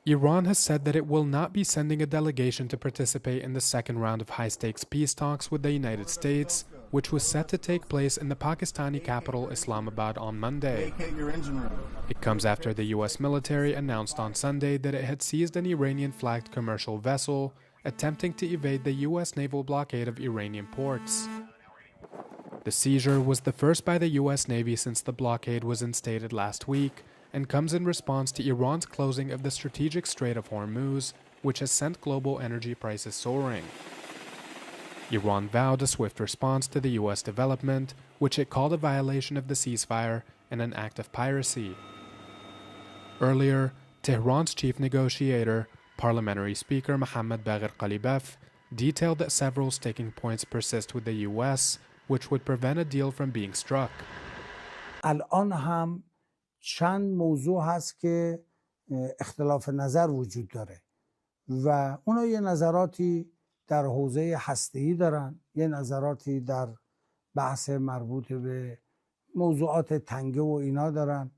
Iran has said that it will not be sending a delegation to participate in the second round of high-stakes peace talks with the United States, which was set to take place in the Pakistani capital Islamabad on Monday. It comes after the U.S. military announced on Sunday that it had seized an Iranian-flagged commercial vessel attempting to evade the U.S. naval blockade of Iranian ports. The seizure was the first by the U.S. Navy since the blockade was instated last week, and comes in response to Iran's closing of the strategic Strait of Hormuz, which has sent global energy prices soaring. Iran vowed a swift response to the U.S. development, which it called a violation of the ceasefire and an act of piracy. Earlier, Tehran's chief negotiator, Parliamentary Speaker Mohammad Bagher Qalibaf, detailed that several sticking points persist with the U.S., which would prevent a deal from being struck. الان هم چند موضوع هست که اختلاف نظر وجود داره و اونا یه نظراتی در حوزه هسته‌ای دارن، یه نظراتی در بحث مربوط به موضوعات تنگه و اینا دارن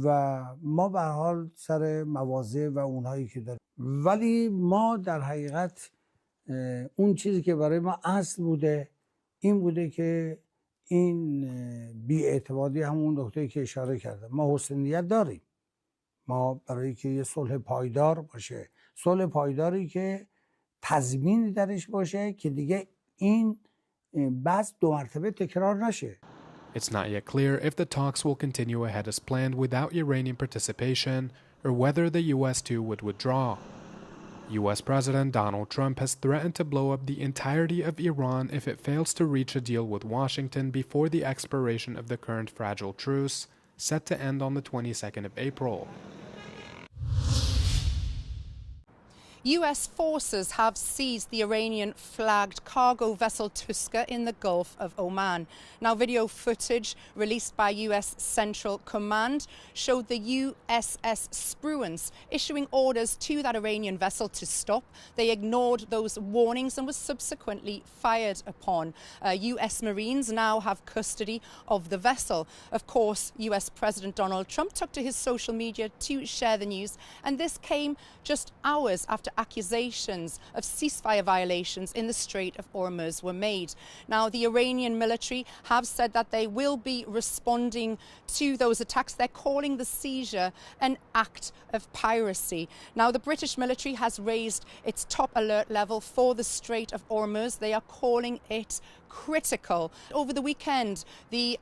و ما به هر حال سر مواضع و اونهایی که داریم، ولی ما در حقیقت اون چیزی که برای ما اصل بوده این بوده که این بی‌اعتمادی همون نکته‌ای که اشاره کردم، ما حسن نیت داریم، ما برای که یه صلح پایدار باشه، صلح پایداری که تضمینی درش باشه که دیگه این بحث دو مرتبه تکرار نشه. It's not yet clear if the talks will continue ahead as planned without Iranian participation or whether the U.S. too would withdraw. U.S. President Donald Trump has threatened to blow up the entirety of Iran if it fails to reach a deal with Washington before the expiration of the current fragile truce, set to end on the 22nd of April. U.S. forces have seized the Iranian-flagged cargo vessel Tuska in the Gulf of Oman. Now, video footage released by U.S. Central Command showed the USS Spruance issuing orders to that Iranian vessel to stop. They ignored those warnings and was subsequently fired upon. U.S. Marines now have custody of the vessel. Of course, U.S. President Donald Trump took to his social media to share the news, and this came just hours after accusations of ceasefire violations in the Strait of Hormuz were made. Now, the Iranian military have said that they will be responding to those attacks. They're calling the seizure an act of piracy. Now, the British military has raised its top alert level for the Strait of Hormuz. They are calling it critical. Over the weekend, the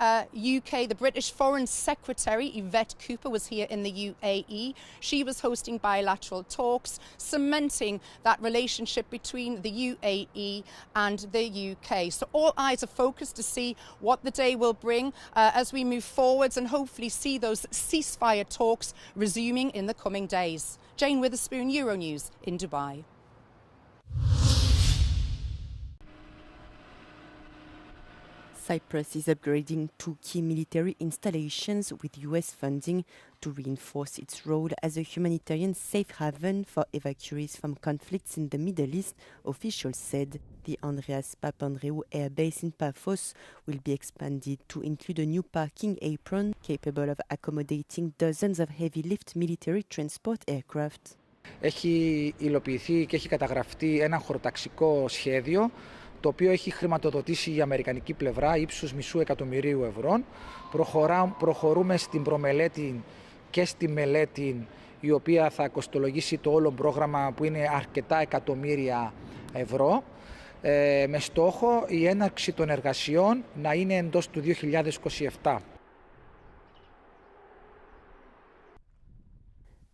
UK, the British Foreign Secretary, Yvette Cooper, was here in the UAE. She was hosting bilateral talks, cementing that relationship between the UAE and the UK. So all eyes are focused to see what the day will bring as we move forwards and hopefully see those ceasefire talks resuming in the coming days. Jane Witherspoon, Euronews in Dubai. Cyprus is upgrading two key military installations with US funding to reinforce its role as a humanitarian safe haven for evacuees from conflicts in the Middle East, officials said. The Andreas Papandreou Air Base in Paphos will be expanded to include a new parking apron capable of accommodating dozens of heavy-lift military transport aircraft. Έχει υλοποιηθεί και έχει καταγραφτεί ένα χωροταξικό σχέδιο το οποίο έχει χρηματοδοτήσει η αμερικανική πλευρά ύψους $500,000. Προχωρούμε στην προμελέτη και στη μελέτη η οποία θα κοστολογήσει το όλο πρόγραμμα που είναι αρκετά εκατομμύρια ευρώ με στόχο η έναρξη των εργασιών να είναι εντός του 2027.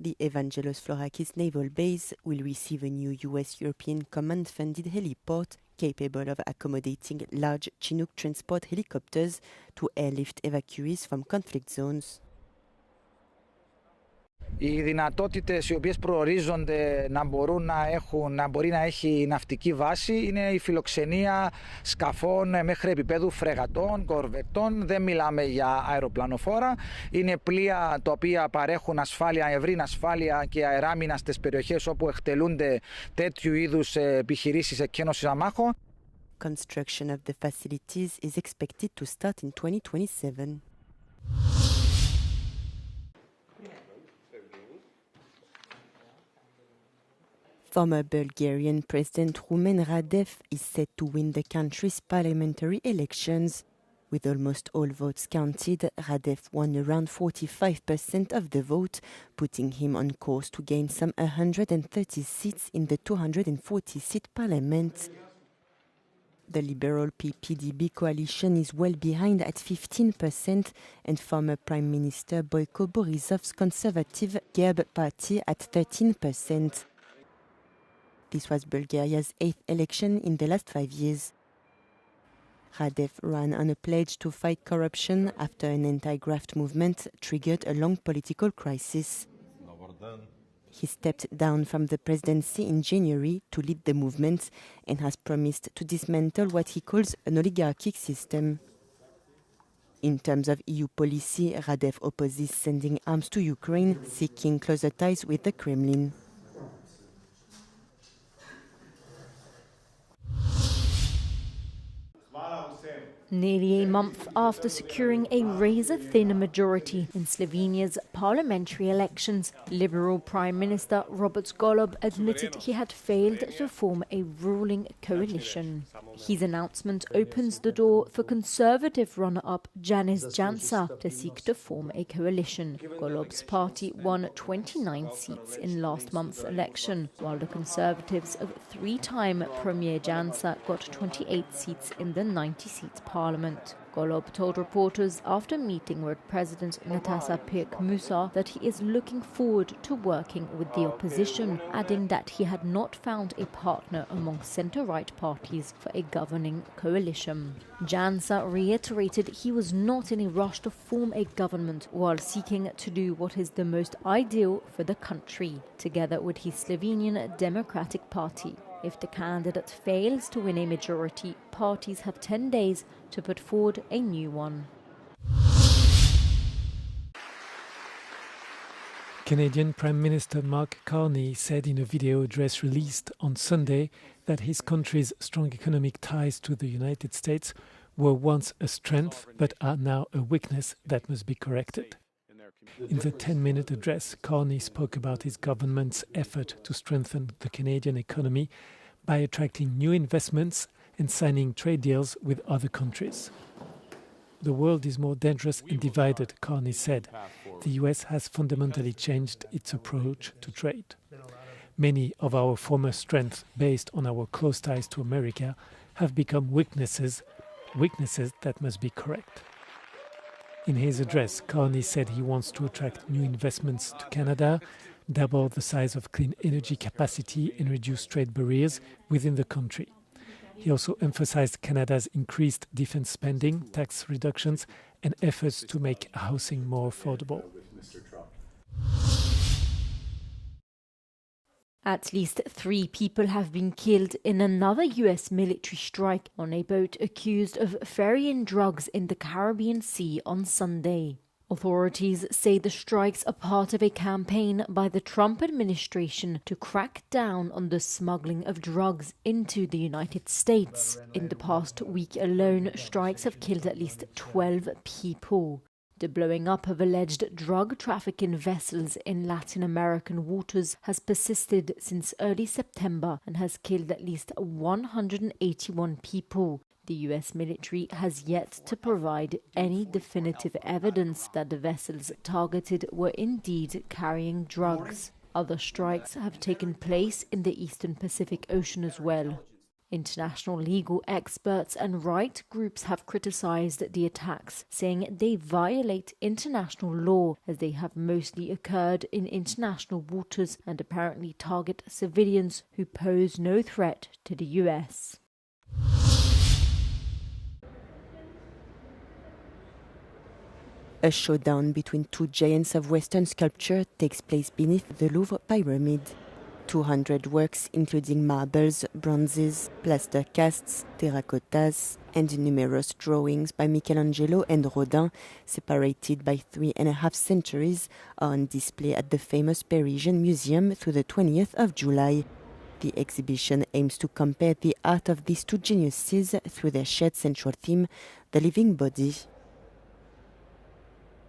The Evangelos Florakis Naval Base will receive a new US European Command-funded heliport capable of accommodating large Chinook transport helicopters to airlift evacuees from conflict zones. Οι δυνατότητες οι οποίες προορίζονται να μπορεί να έχει ναυτική βάση είναι η φιλοξενία σκαφών μέχρι επίπεδου φρεγατών, κορβετών. Δεν μιλάμε για αεροπλανοφόρα. Είναι πλοία τα οποία παρέχουν ασφάλεια, ευρύν ασφάλεια και αεράμινα στις περιοχές όπου εκτελούνται τέτοιου είδους επιχειρήσεις εκκένωσης αμάχων. Construction of the facilities is expected to start in 2027. Former Bulgarian President Rumen Radev is set to win the country's parliamentary elections. With almost all votes counted, Radev won around 45% of the vote, putting him on course to gain some 130 seats in the 240-seat parliament. The Liberal PPDB coalition is well behind at 15%, and former Prime Minister Boyko Borisov's conservative Gerb party at 13%. This was Bulgaria's 8th election in the last 5 years. Radev ran on a pledge to fight corruption after an anti-graft movement triggered a long political crisis. He stepped down from the presidency in January to lead the movement and has promised to dismantle what he calls an oligarchic system. In terms of EU policy, Radev opposes sending arms to Ukraine, seeking closer ties with the Kremlin. Nearly a month after securing a razor-thin majority in Slovenia's parliamentary elections, Liberal Prime Minister Robert Golob admitted he had failed to form a ruling coalition. His announcement opens the door for Conservative runner-up Janez Janša to seek to form a coalition. Golob's party won 29 seats in last month's election, while the Conservatives of three-time Premier Janša got 28 seats in the 90-seat parliament. Golob told reporters after meeting with President Natasa Pirc-Musa that he is looking forward to working with the opposition, adding that he had not found a partner among centre-right parties for a governing coalition. Janša reiterated he was not in a rush to form a government while seeking to do what is the most ideal for the country, together with his Slovenian Democratic Party. If the candidate fails to win a majority, parties have 10 days to put forward a new one. Canadian Prime Minister Mark Carney said in a video address released on Sunday that his country's strong economic ties to the United States were once a strength but are now a weakness that must be corrected. In the 10-minute address, Carney spoke about his government's effort to strengthen the Canadian economy by attracting new investments and signing trade deals with other countries. The world is more dangerous and divided, Carney said. The US has fundamentally changed its approach to trade. Many of our former strengths, based on our close ties to America, have become weaknesses that must be corrected. In his address, Carney said he wants to attract new investments to Canada, double the size of clean energy capacity and reduce trade barriers within the country. He also emphasized Canada's increased defense spending, tax reductions, and efforts to make housing more affordable. At least 3 people have been killed in another US military strike on a boat accused of ferrying drugs in the Caribbean Sea on Sunday. Authorities say the strikes are part of a campaign by the Trump administration to crack down on the smuggling of drugs into the United States. In the past week alone, strikes have killed at least 12 people. The blowing up of alleged drug trafficking vessels in Latin American waters has persisted since early September and has killed at least 181 people. The US military has yet to provide any definitive evidence that the vessels targeted were indeed carrying drugs. Other strikes have taken place in the Eastern Pacific Ocean as well. International legal experts and right groups have criticized the attacks, saying they violate international law as they have mostly occurred in international waters and apparently target civilians who pose no threat to the US. A showdown between 2 giants of Western sculpture takes place beneath the Louvre pyramid. 200 works, including marbles, bronzes, plaster casts, terracottas, and numerous drawings by Michelangelo and Rodin, separated by 3.5 centuries, are on display at the famous Parisian Museum through the 20th of July. The exhibition aims to compare the art of these 2 geniuses through their shared central theme, the living body.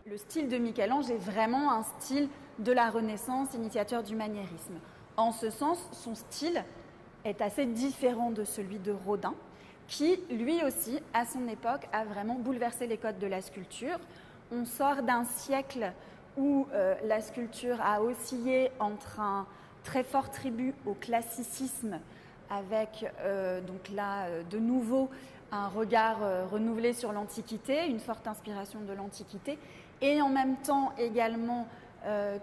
Le style de Michel-Ange est vraiment un style de la Renaissance, initiateur du maniérisme. En ce sens, son style est assez différent de celui de Rodin, qui, lui aussi, à son époque, a vraiment bouleversé les codes de la sculpture. On sort d'un siècle où la sculpture a oscillé entre un très fort tribut au classicisme, avec donc là, de nouveau, un regard renouvelé sur l'Antiquité, une forte inspiration de l'Antiquité, et en même temps également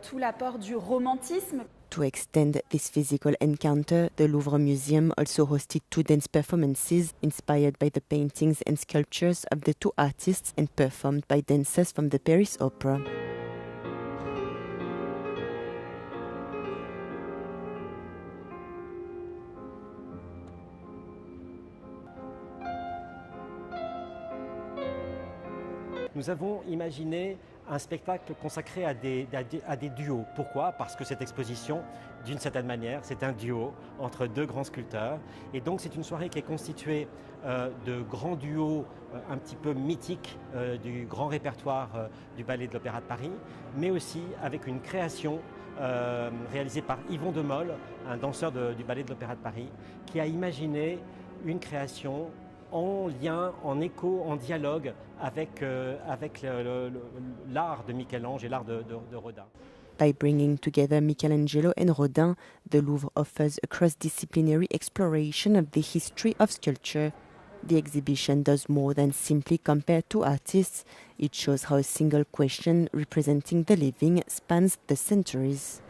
tout l'apport du romantisme. To extend this physical encounter, the Louvre Museum also hosted 2 dance performances inspired by the paintings and sculptures of the 2 artists and performed by dancers from the Paris Opera. Nous avons imaginé un spectacle consacré à des duos. Pourquoi ? Parce que cette exposition, d'une certaine manière, c'est un duo entre 2 grands sculpteurs. Et donc c'est une soirée qui est constituée de grands duos un petit peu mythiques du grand répertoire du Ballet de l'Opéra de Paris, mais aussi avec une création réalisée par Yvon de Mol, un danseur du Ballet de l'Opéra de Paris, qui a imaginé une création en lien, en écho, en dialogue avec l'art de Michel-Ange et l'art de Rodin. By bringing together Michelangelo and Rodin, the Louvre offers a cross-disciplinary exploration of the history of sculpture. The exhibition does more than simply compare 2 artists. It shows how a single question representing the living spans the centuries.